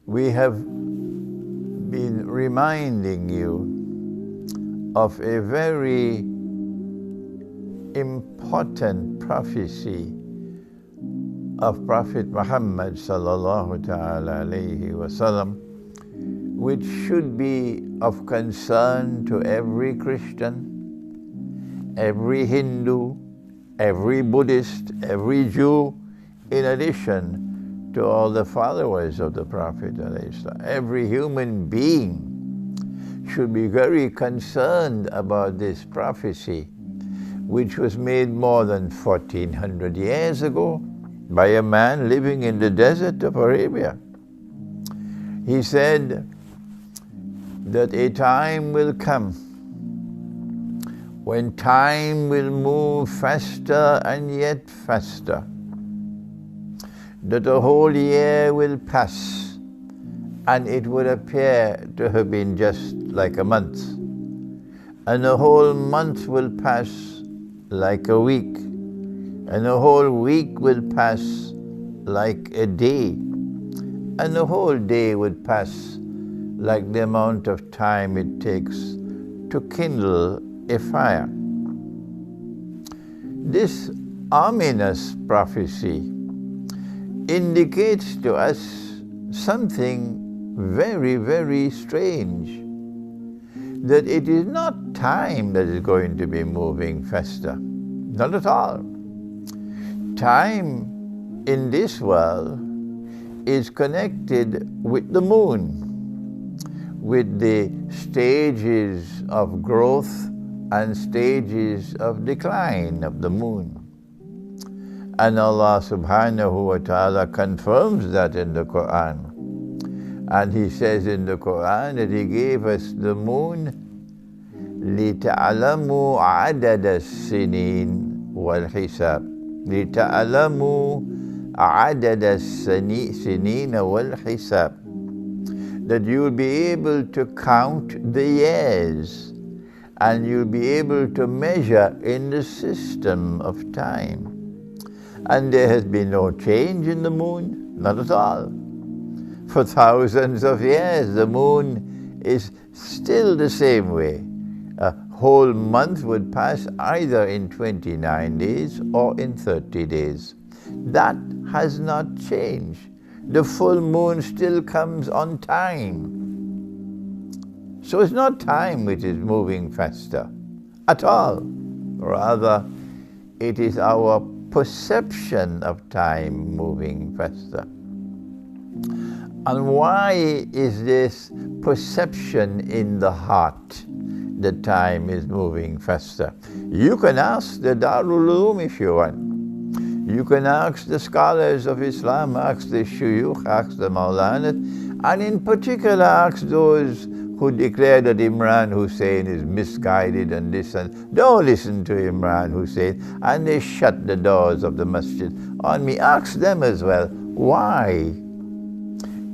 we have been reminding you of a very important prophecy of Prophet Muhammad sallallahu ta'ala alayhi wasallam, which should be of concern to every Christian, every Hindu, every Buddhist, every Jew, in addition to all the followers of the Prophet. Every human being should be very concerned about this prophecy, which was made more than 1400 years ago by a man living in the desert of Arabia. He said that a time will come when time will move faster and yet faster, that a whole year will pass and it would appear to have been just like a month, and a whole month will pass like a week, and a whole week will pass like a day, and the whole day would pass like the amount of time it takes to kindle a fire. This ominous prophecy indicates to us something very, very strange, that it is not time that is going to be moving faster. Not at all. Time in this world is connected with the moon, with the stages of growth and stages of decline of the moon. And Allah subhanahu wa ta'ala confirms that in the Quran. And He says in the Quran that He gave us the moon لِتَعْلَمُوا عَدَدَ السِّنِينَ وَالْحِسَابِ لِتَعْلَمُوا عَدَدَ السِّنِينَ وَالْحِسَابِ, that you'll be able to count the years and you'll be able to measure in the system of time. And there has been no change in the moon, not at all. For thousands of years, the moon is still the same way. A whole month would pass either in 29 days or in 30 days. That has not changed. The full moon still comes on time. So it's not time which is moving faster at all. Rather, it is our perception of time moving faster. And why is this perception in the heart that time is moving faster? You can ask the Darul Uloom if you want. You can ask the scholars of Islam, ask the Shuyukh, ask the Maulanas, and in particular ask those who declare that Imran Hussein is misguided and this, and don't listen to Imran Hussein, and they shut the doors of the masjid on me. Ask them as well, why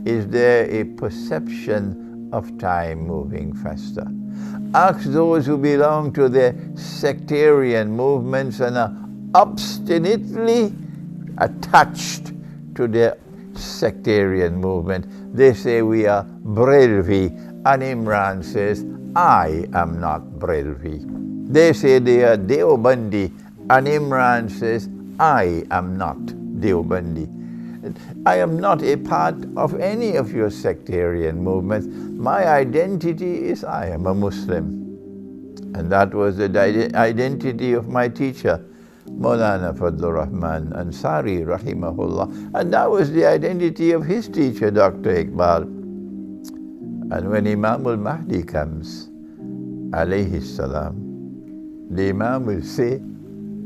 is there a perception of time moving faster? Ask those who belong to the sectarian movements and are obstinately attached to the sectarian movement. They say we are Brelvi, and Imran says, I am not Brelvi. They say they are Deobandi, and Imran says, I am not Deobandi. I am not a part of any of your sectarian movements. My identity is I am a Muslim. And that was the identity of my teacher, Maulana Fadlur Rahman Ansari, rahimahullah. And that was the identity of his teacher, Dr. Iqbal. And when Imam al-Mahdi comes, alayhi salam, the Imam will say,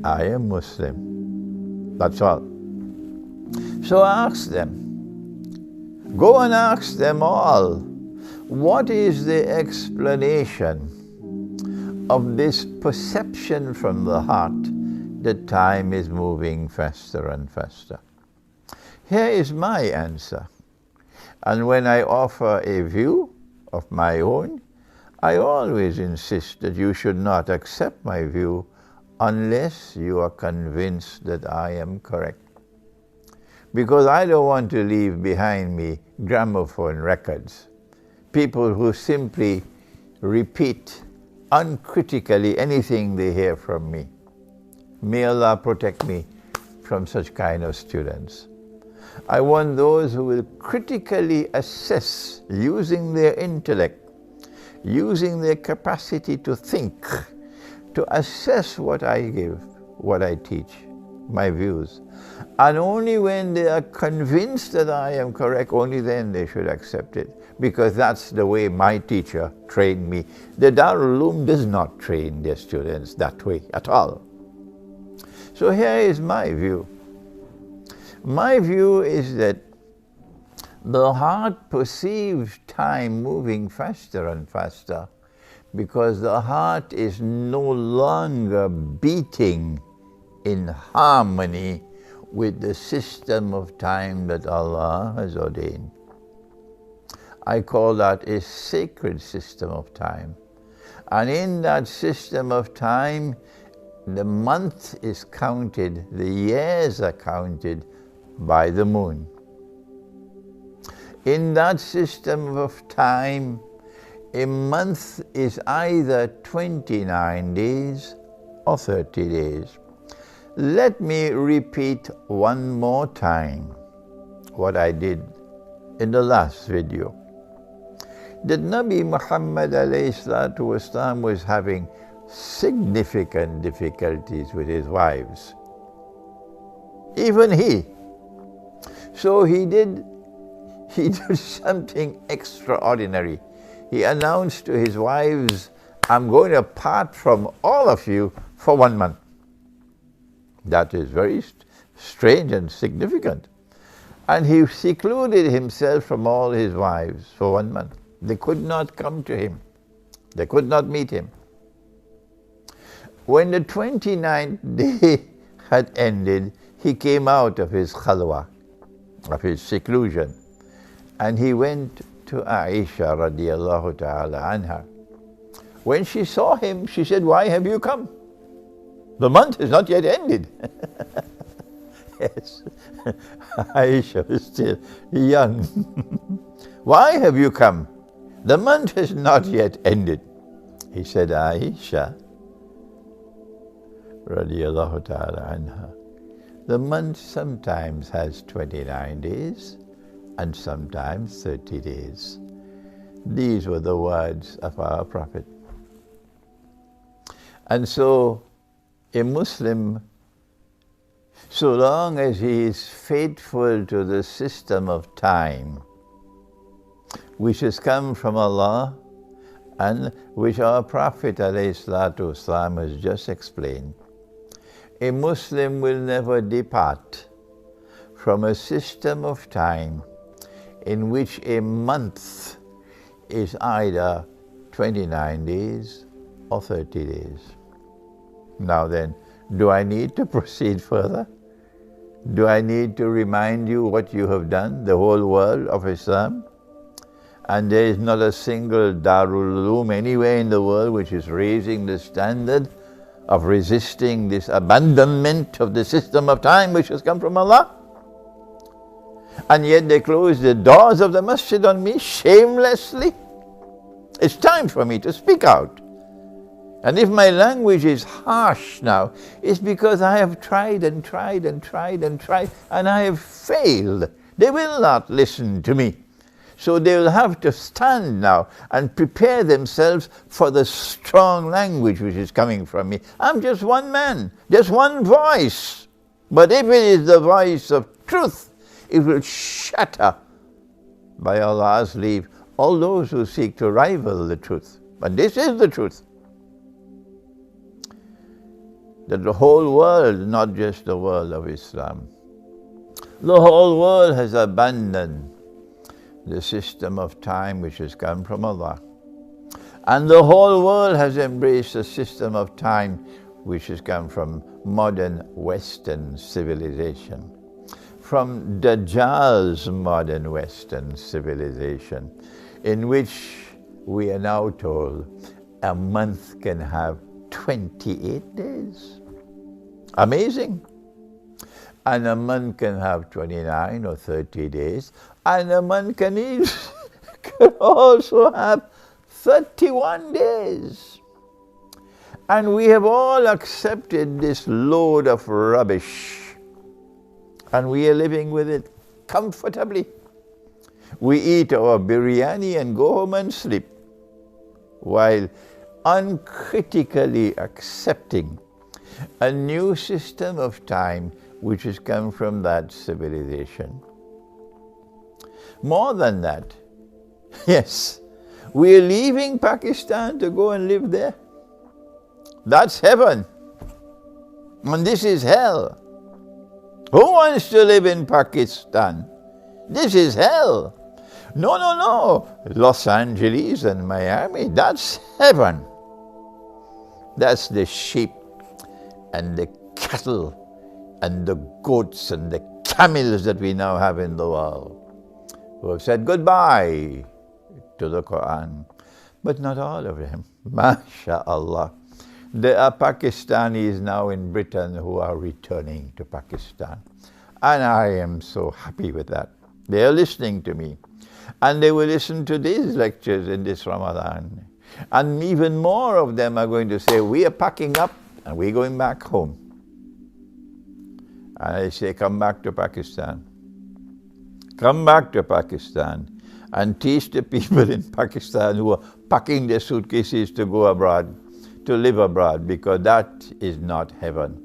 I am Muslim. That's all. So ask them. Go and ask them all. What is the explanation of this perception from the heart that time is moving faster and faster? Here is my answer. And when I offer a view of my own, I always insist that you should not accept my view unless you are convinced that I am correct. because I don't want to leave behind me gramophone records. People who simply repeat uncritically anything they hear from me. May Allah protect me from such kind of students. I want those who will critically assess, using their intellect, using their capacity to think, to assess what I give, what I teach, my views. And only when they are convinced that I am correct, only then they should accept it. Because that's the way my teacher trained me. The Darul Uloom does not train their students that way at all. So here is my view. My view is that the heart perceives time moving faster and faster because the heart is no longer beating in harmony with the system of time that Allah has ordained. I call that a sacred system of time. And in that system of time, the month is counted, the years are counted by the moon. In that system of time, a month is either 29 days or 30 days. Let me repeat one more time what I did in the last video. That Nabi Muhammad ﷺ was having significant difficulties with his wives. Even he. So he did something extraordinary. He announced to his wives, I'm going to part from all of you for 1 month. That is very strange and significant. And he secluded himself from all his wives for 1 month. They could not come to him. They could not meet him. When the 29th day had ended, he came out of his khalwa, of his seclusion, and he went to Aisha radiallahu ta'ala anha. When she saw him, she said, why have you come? The month has not yet ended. Yes, Aisha is still young. Why have you come? The month has not yet ended. He said, Aisha radiallahu ta'ala anha, the month sometimes has 29 days and sometimes 30 days. These were the words of our Prophet. And so a Muslim, so long as he is faithful to the system of time, which has come from Allah and which our Prophet ﷺ has just explained, a Muslim will never depart from a system of time in which a month is either 29 days or 30 days. Now then, do I need to proceed further? Do I need to remind you what you have done, the whole world of Islam? And there is not a single Darul Uloom anywhere in the world which is raising the standard of resisting this abandonment of the system of time which has come from Allah. And yet they close the doors of the masjid on me shamelessly. It's time for me to speak out. And if my language is harsh now, it's because I have tried and tried and tried and tried, and I have failed. They will not listen to me. So they will have to stand now and prepare themselves for the strong language which is coming from me. I'm just one man, just one voice. But if it is the voice of truth, it will shatter, by Allah's leave, all those who seek to rival the truth. But this is the truth. That the whole world, not just the world of Islam, the whole world has abandoned the system of time which has come from Allah. And the whole world has embraced a system of time which has come from modern Western civilization, from Dajjal's modern Western civilization, in which we are now told a month can have 28 days. Amazing. And a month can have 29 or 30 days. And a month can also have 31 days. And we have all accepted this load of rubbish. And we are living with it comfortably. We eat our biryani and go home and sleep, while uncritically accepting a new system of time which has come from that civilization. More than that, yes, we are leaving Pakistan to go and live there. That's heaven. And this is hell. Who wants to live in Pakistan? This is hell. No, no, no. Los Angeles and Miami, that's heaven. That's the sheep and the cattle and the goats and the camels that we now have in the world, who have said goodbye to the Quran. But not all of them. MashaAllah. There are Pakistanis now in Britain who are returning to Pakistan. And I am so happy with that. They are listening to me. And they will listen to these lectures in this Ramadan. And even more of them are going to say, we are packing up and we're going back home. And I say, come back to Pakistan. Come back to Pakistan and teach the people in Pakistan who are packing their suitcases to go abroad, to live abroad, because that is not heaven.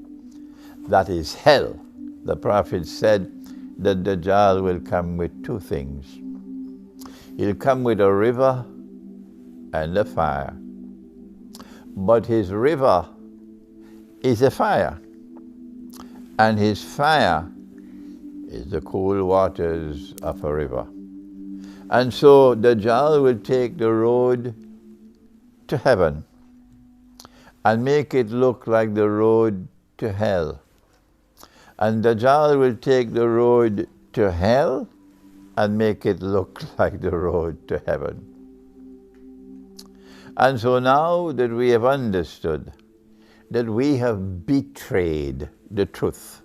That is hell. The Prophet said that Dajjal will come with two things. He'll come with a river and a fire. But his river is a fire, and his fire is the cool waters of a river. And so Dajjal will take the road to heaven and make it look like the road to hell. And Dajjal will take the road to hell and make it look like the road to heaven. And so now that we have understood that we have betrayed the truth,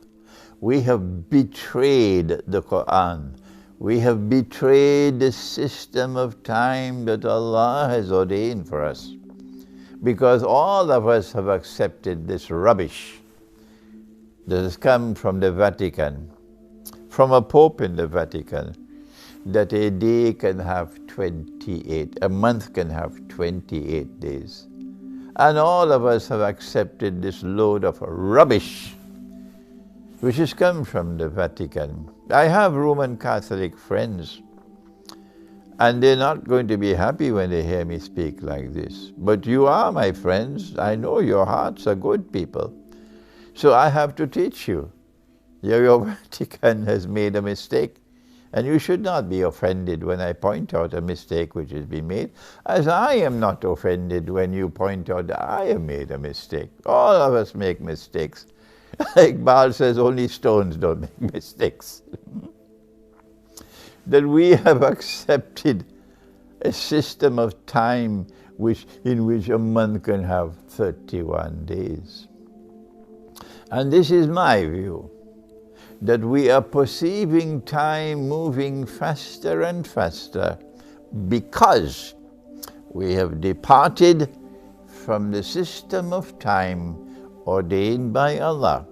we have betrayed the Quran, we have betrayed the system of time that Allah has ordained for us, because all of us have accepted this rubbish that has come from the Vatican, from a Pope in the Vatican, that a day can have 28, a month can have 28 days. And all of us have accepted this load of rubbish which has come from the Vatican. I have Roman Catholic friends, and they're not going to be happy when they hear me speak like this. But you are my friends. I know your hearts are good people. So I have to teach you. Your Vatican has made a mistake. And you should not be offended when I point out a mistake which has been made, as I am not offended when you point out that I have made a mistake. All of us make mistakes. Iqbal says only stones don't make mistakes. That we have accepted a system of time in which a month can have 31 days. And this is my view, that we are perceiving time moving faster and faster because we have departed from the system of time ordained by Allah,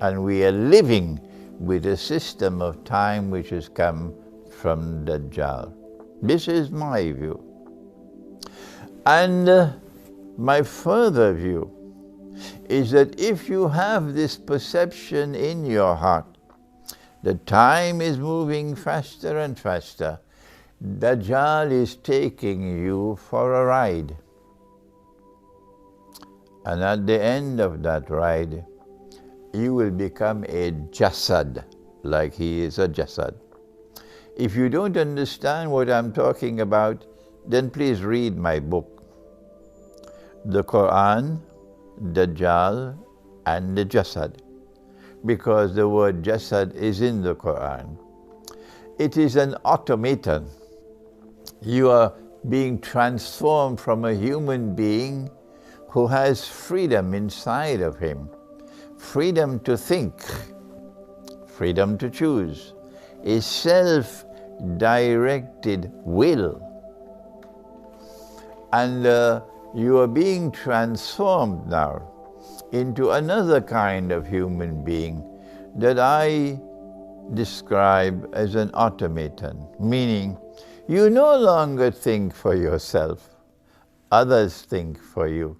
and we are living with a system of time which has come from Dajjal. This is my view. And my further view is that if you have this perception in your heart that time is moving faster and faster, Dajjal is taking you for a ride. And at the end of that ride, you will become a jasad, like he is a jasad. If you don't understand what I'm talking about, then please read my book, The Quran, Dajjal and the Jasad, because the word Jasad is in the Quran. It is an automaton. You are being transformed from a human being who has freedom inside of him, freedom to think, freedom to choose, a self-directed will. And you are being transformed now into another kind of human being that I describe as an automaton, meaning you no longer think for yourself, others think for you.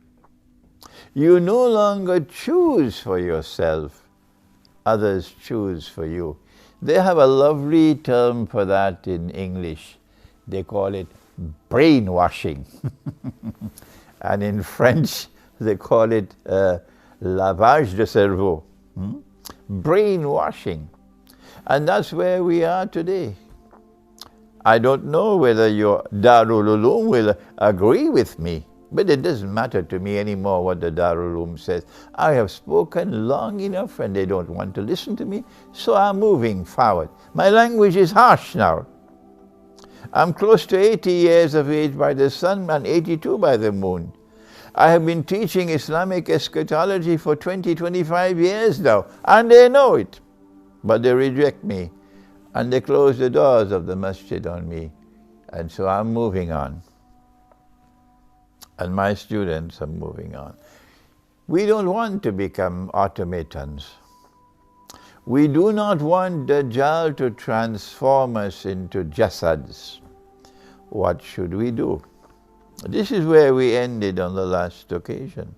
You no longer choose for yourself, others choose for you. They have a lovely term for that in English. They call it brainwashing. And in French, they call it lavage de cerveau. Brainwashing. And that's where we are today. I don't know whether your Darul Uloom will agree with me, but it doesn't matter to me anymore what the Darul Uloom says. I have spoken long enough and they don't want to listen to me, so I'm moving forward. My language is harsh now. I'm close to 80 years of age by the sun and 82 by the moon. I have been teaching Islamic eschatology for 25 years now, and they know it. But they reject me, and they close the doors of the masjid on me. And so I'm moving on. And my students are moving on. We don't want to become automatons. We do not want Dajjal to transform us into jasads. What should we do? This is where we ended on the last occasion.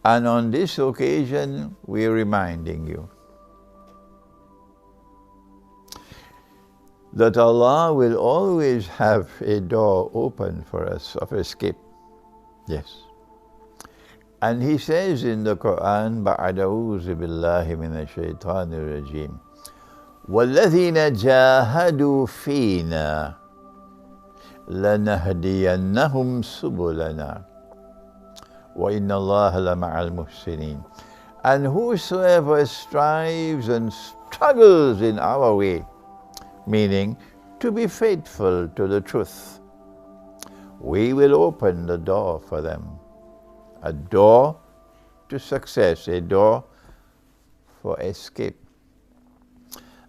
And on this occasion, we are reminding you that Allah will always have a door open for us of escape. Yes. And He says in the Quran, بَعْدَ أَعُوذُ بِاللَّهِ مِنَ الشَّيْطَانِ الرَّجِيمِ وَالَّذِينَ جَاهَدُوا فِينَا لَنَهْدِيَنَّهُمْ سُبُلَنَا وَإِنَّ اللَّهَ لَمَعَ الْمُحْسِنِينَ. And whosoever strives and struggles in our way, meaning to be faithful to the truth, we will open the door for them. A door to success, a door for escape.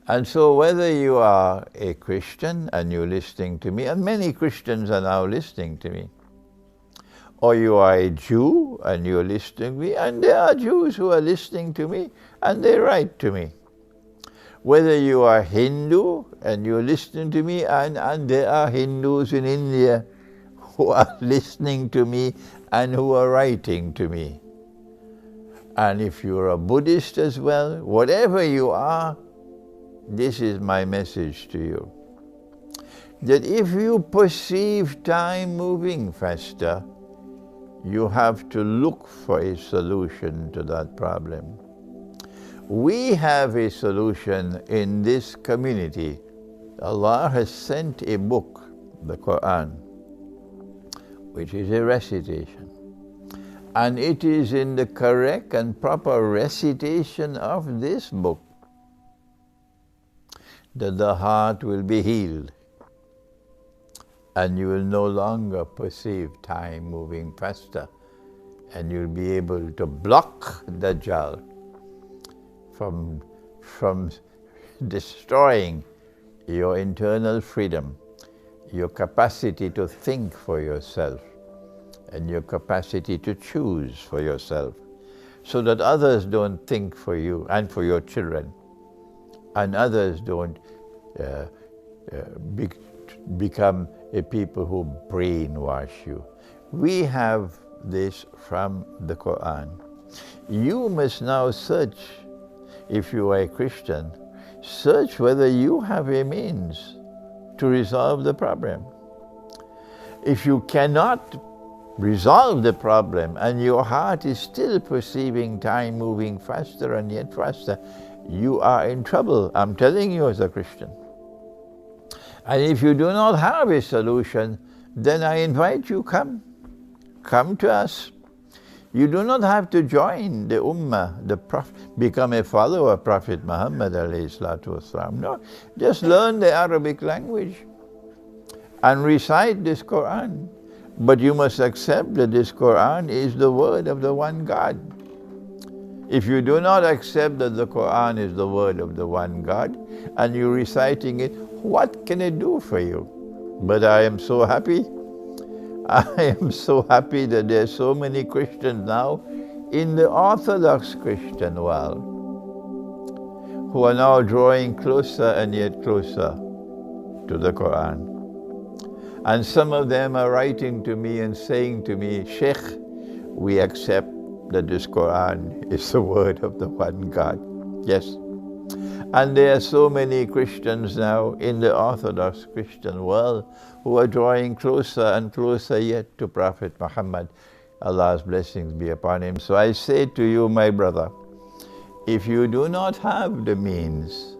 And so whether you are a Christian and you're listening to me, and many Christians are now listening to me, or you are a Jew and you're listening to me, and there are Jews who are listening to me and they write to me. Whether you are Hindu and you're listening to me, and there are Hindus in India who are listening to me and who are writing to me. And if you're a Buddhist as well, whatever you are, this is my message to you. That if you perceive time moving faster, you have to look for a solution to that problem. We have a solution in this community. Allah has sent a book, the Quran, which is a recitation. And it is in the correct and proper recitation of this book that the heart will be healed. And you will no longer perceive time moving faster. And you'll be able to block Dajjal from destroying your internal freedom, your capacity to think for yourself, and your capacity to choose for yourself, so that others don't think for you and for your children, and others don't become a people who brainwash you. We have this from the Quran. You must now search, if you are a Christian, search whether you have a means to resolve the problem. If you cannot resolve the problem and your heart is still perceiving time moving faster and yet faster, you are in trouble, I'm telling you as a Christian. And if you do not have a solution, then I invite you, come to us. You do not have to join the Ummah, the Prophet, become a follower of Prophet Muhammad alayhi salatu wasalam. No, just learn the Arabic language and recite this Quran. But you must accept that this Quran is the word of the one God. If you do not accept that the Quran is the word of the one God, and you're reciting it, what can it do for you? But I am so happy. I am so happy that there are so many Christians now in the Orthodox Christian world who are now drawing closer and yet closer to the Quran. And some of them are writing to me and saying to me, Sheikh, we accept that this Quran is the word of the one God. Yes. And there are so many Christians now in the Orthodox Christian world who are drawing closer and closer yet to Prophet Muhammad. Allah's blessings be upon him. So I say to you, my brother, if you do not have the means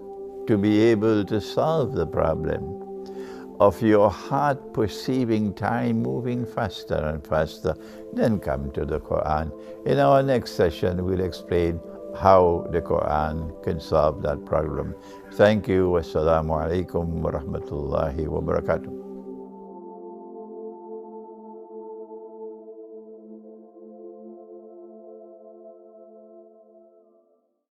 to be able to solve the problem of your heart perceiving time moving faster and faster, then come to the Quran. In our next session, we'll explain how the Quran can solve that problem. Thank you. Wassalamu alaikum wa rahmatullahi wa barakatuh.